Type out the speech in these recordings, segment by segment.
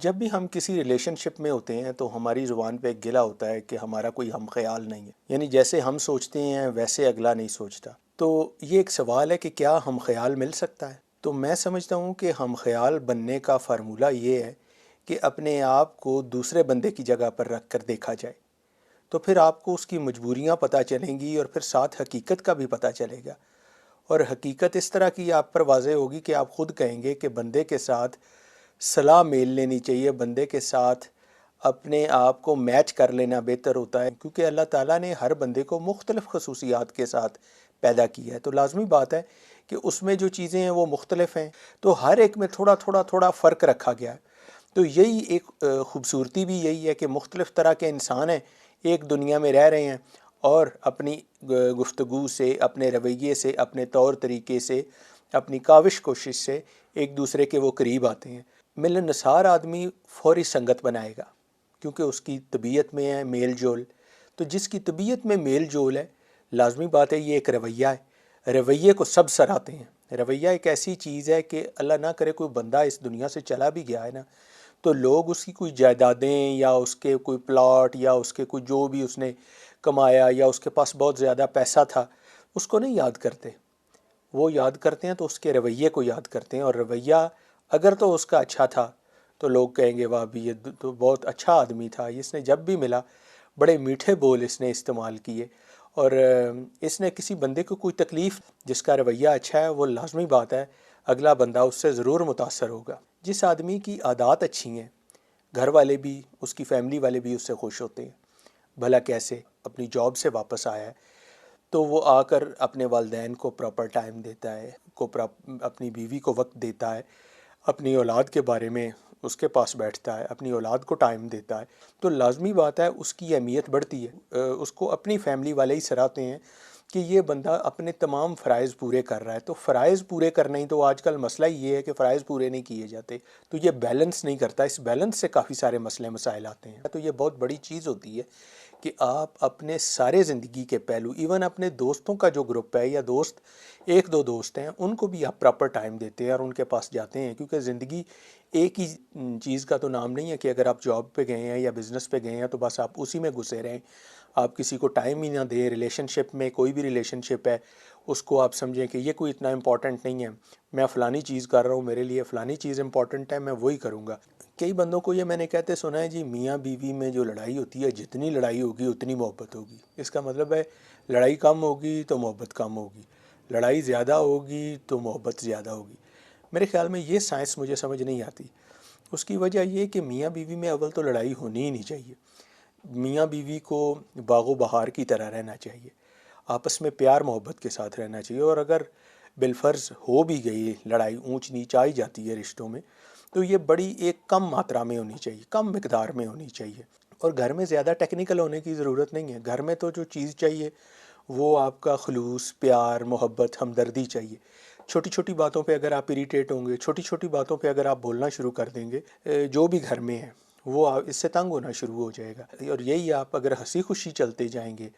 جب بھی ہم کسی ریلیشن شپ میں ہوتے ہیں تو ہماری زبان پہ ایک گلہ ہوتا ہے کہ ہمارا کوئی ہم خیال نہیں ہے، یعنی جیسے ہم سوچتے ہیں ویسے اگلا نہیں سوچتا۔ تو یہ ایک سوال ہے کہ کیا ہم خیال مل سکتا ہے؟ تو میں سمجھتا ہوں کہ ہم خیال بننے کا فارمولہ یہ ہے کہ اپنے آپ کو دوسرے بندے کی جگہ پر رکھ کر دیکھا جائے، تو پھر آپ کو اس کی مجبوریاں پتہ چلیں گی اور پھر ساتھ حقیقت کا بھی پتہ چلے گا۔ اور حقیقت اس طرح کی آپ پر واضح ہوگی کہ آپ خود کہیں گے کہ بندے کے ساتھ صلاح میل لینی چاہیے، بندے کے ساتھ اپنے آپ کو میچ کر لینا بہتر ہوتا ہے، کیونکہ اللہ تعالیٰ نے ہر بندے کو مختلف خصوصیات کے ساتھ پیدا کیا ہے، تو لازمی بات ہے کہ اس میں جو چیزیں ہیں وہ مختلف ہیں، تو ہر ایک میں تھوڑا تھوڑا تھوڑا فرق رکھا گیا ہے۔ تو یہی ایک خوبصورتی بھی یہی ہے کہ مختلف طرح کے انسان ہیں، ایک دنیا میں رہ رہے ہیں اور اپنی گفتگو سے، اپنے رویے سے، اپنے طور طریقے سے، اپنی کاوش کوشش سے ایک دوسرے کے وہ قریب آتے ہیں۔ ملن نثار آدمی فوری سنگت بنائے گا کیونکہ اس کی طبیعت میں ہے میل جول، تو جس کی طبیعت میں میل جول ہے لازمی بات ہے یہ ایک رویہ ہے، رویے کو سب سراہتے ہیں۔ رویہ ایک ایسی چیز ہے کہ اللہ نہ کرے کوئی بندہ اس دنیا سے چلا بھی گیا ہے نا، تو لوگ اس کی کوئی جائیدادیں یا اس کے کوئی پلاٹ یا اس کے کوئی جو بھی اس نے کمایا یا اس کے پاس بہت زیادہ پیسہ تھا اس کو نہیں یاد کرتے، وہ یاد کرتے ہیں تو اس کے رویے کو یاد کرتے ہیں، اور رویہ اگر تو اس کا اچھا تھا تو لوگ کہیں گے واہ بھی یہ تو بہت اچھا آدمی تھا، اس نے جب بھی ملا بڑے میٹھے بول اس نے استعمال کیے، اور اس نے کسی بندے کو کوئی تکلیف، جس کا رویہ اچھا ہے وہ لازمی بات ہے اگلا بندہ اس سے ضرور متاثر ہوگا۔ جس آدمی کی عادات اچھی ہیں گھر والے بھی، اس کی فیملی والے بھی اس سے خوش ہوتے ہیں۔ بھلا کیسے؟ اپنی جاب سے واپس آیا ہے تو وہ آ کر اپنے والدین کو پراپر ٹائم دیتا ہے، اپنی بیوی کو وقت دیتا ہے، اپنی اولاد کے بارے میں اس کے پاس بیٹھتا ہے، اپنی اولاد کو ٹائم دیتا ہے، تو لازمی بات ہے اس کی اہمیت بڑھتی ہے۔ اس کو اپنی فیملی والے ہی سراہتے ہیں کہ یہ بندہ اپنے تمام فرائض پورے کر رہا ہے، تو فرائض پورے کرنے ہی تو آج کل مسئلہ یہ ہے کہ فرائض پورے نہیں کیے جاتے، تو یہ بیلنس نہیں کرتا، اس بیلنس سے کافی سارے مسئلے مسائل آتے ہیں۔ تو یہ بہت بڑی چیز ہوتی ہے کہ آپ اپنے سارے زندگی کے پہلو، ایون اپنے دوستوں کا جو گروپ ہے یا دوست ایک دو دوست ہیں ان کو بھی آپ پراپر ٹائم دیتے ہیں اور ان کے پاس جاتے ہیں، کیونکہ زندگی ایک ہی چیز کا تو نام نہیں ہے کہ اگر آپ جاب پہ گئے ہیں یا بزنس پہ گئے ہیں تو بس آپ اسی میں گھسے رہیں، آپ کسی کو ٹائم ہی نہ دیں۔ ریلیشن شپ میں کوئی بھی ریلیشن شپ ہے اس کو آپ سمجھیں کہ یہ کوئی اتنا امپورٹنٹ نہیں ہے، میں فلانی چیز کر رہا ہوں، میرے لیے فلانی چیز امپورٹنٹ ہے، میں وہی کروں گا۔ کئی بندوں کو یہ میں نے کہتے سنا ہے جی، میاں بیوی میں جو لڑائی ہوتی ہے جتنی لڑائی ہوگی اتنی محبت ہوگی، اس کا مطلب ہے لڑائی کم ہوگی تو محبت کم ہوگی، لڑائی زیادہ ہوگی تو محبت زیادہ ہوگی۔ میرے خیال میں یہ سائنس مجھے سمجھ نہیں آتی۔ اس کی وجہ یہ کہ میاں بیوی میں اول تو لڑائی ہونی ہی نہیں چاہیے، میاں بیوی کو باغ و بہار کی طرح رہنا چاہیے، آپس میں پیار محبت کے ساتھ رہنا چاہیے، اور اگر بالفرض ہو بھی گئی لڑائی، اونچ نیچ آئی جاتی ہے رشتوں میں، تو یہ بڑی ایک کم ماترا میں ہونی چاہیے، کم مقدار میں ہونی چاہیے، اور گھر میں زیادہ ٹیکنیکل ہونے کی ضرورت نہیں ہے۔ گھر میں تو جو چیز چاہیے وہ آپ کا خلوص، پیار، محبت، ہمدردی چاہیے۔ چھوٹی چھوٹی باتوں پہ اگر آپ اریٹیٹ ہوں گے، چھوٹی چھوٹی باتوں پہ اگر آپ بولنا شروع کر دیں گے، جو بھی گھر میں ہے وہ اس سے تنگ ہونا شروع ہو جائے گا، اور یہی آپ اگر ہنسی خوشی چلتے جائیں گے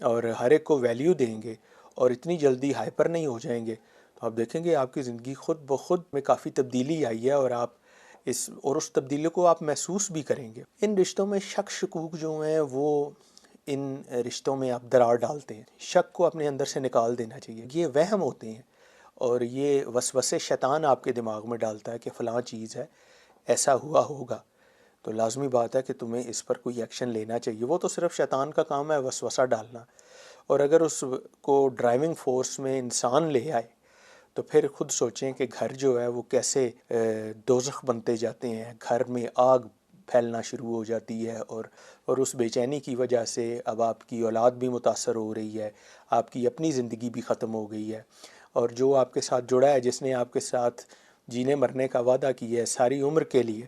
اور ہر ایک کو ویلیو دیں گے اور اتنی جلدی ہائپر نہیں ہو جائیں گے تو آپ دیکھیں گے آپ کی زندگی خود بخود میں کافی تبدیلی آئی ہے، اور آپ اس تبدیلی کو آپ محسوس بھی کریں گے۔ ان رشتوں میں شک شکوک جو ہیں وہ ان رشتوں میں آپ درار ڈالتے ہیں، شک کو اپنے اندر سے نکال دینا چاہیے۔ یہ وہم ہوتے ہیں اور یہ وسوسے شیطان آپ کے دماغ میں ڈالتا ہے کہ فلاں چیز ہے، ایسا ہوا ہوگا، تو لازمی بات ہے کہ تمہیں اس پر کوئی ایکشن لینا چاہیے۔ وہ تو صرف شیطان کا کام ہے وسوسہ ڈالنا، اور اگر اس کو ڈرائیونگ فورس میں انسان لے آئے تو پھر خود سوچیں کہ گھر جو ہے وہ کیسے دوزخ بنتے جاتے ہیں، گھر میں آگ پھیلنا شروع ہو جاتی ہے، اور اس بے چینی کی وجہ سے اب آپ کی اولاد بھی متاثر ہو رہی ہے، آپ کی اپنی زندگی بھی ختم ہو گئی ہے، اور جو آپ کے ساتھ جڑا ہے، جس نے آپ کے ساتھ جینے مرنے کا وعدہ کیا ہے ساری عمر کے لیے،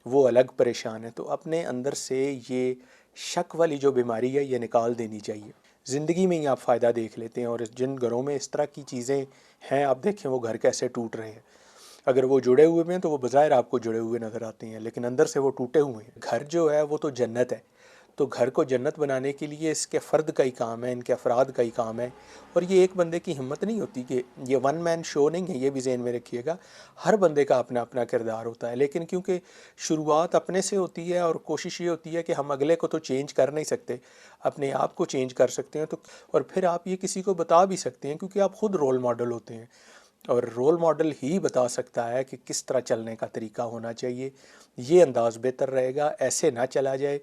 وہ الگ پریشان ہے۔ تو اپنے اندر سے یہ شک والی جو بیماری ہے یہ نکال دینی چاہیے۔ زندگی میں ہی آپ فائدہ دیکھ لیتے ہیں، اور جن گھروں میں اس طرح کی چیزیں ہیں آپ دیکھیں وہ گھر کیسے ٹوٹ رہے ہیں۔ اگر وہ جڑے ہوئے ہیں تو وہ بظاہر آپ کو جڑے ہوئے نظر آتے ہیں، لیکن اندر سے وہ ٹوٹے ہوئے ہیں۔ گھر جو ہے وہ تو جنت ہے، تو گھر کو جنت بنانے کے لیے اس کے فرد کا ہی کام ہے، ان کے افراد کا ہی کام ہے، اور یہ ایک بندے کی ہمت نہیں ہوتی کہ یہ ون مین شو نہیں ہے، یہ بھی ذہن میں رکھیے گا۔ ہر بندے کا اپنا اپنا کردار ہوتا ہے، لیکن کیونکہ شروعات اپنے سے ہوتی ہے اور کوشش یہ ہوتی ہے کہ ہم اگلے کو تو چینج کر نہیں سکتے، اپنے آپ کو چینج کر سکتے ہیں، تو اور پھر آپ یہ کسی کو بتا بھی سکتے ہیں کیونکہ آپ خود رول ماڈل ہوتے ہیں، اور رول ماڈل ہی بتا سکتا ہے کہ کس طرح چلنے کا طریقہ ہونا چاہیے۔ یہ انداز بہتر رہے گا، ایسے نہ چلا جائے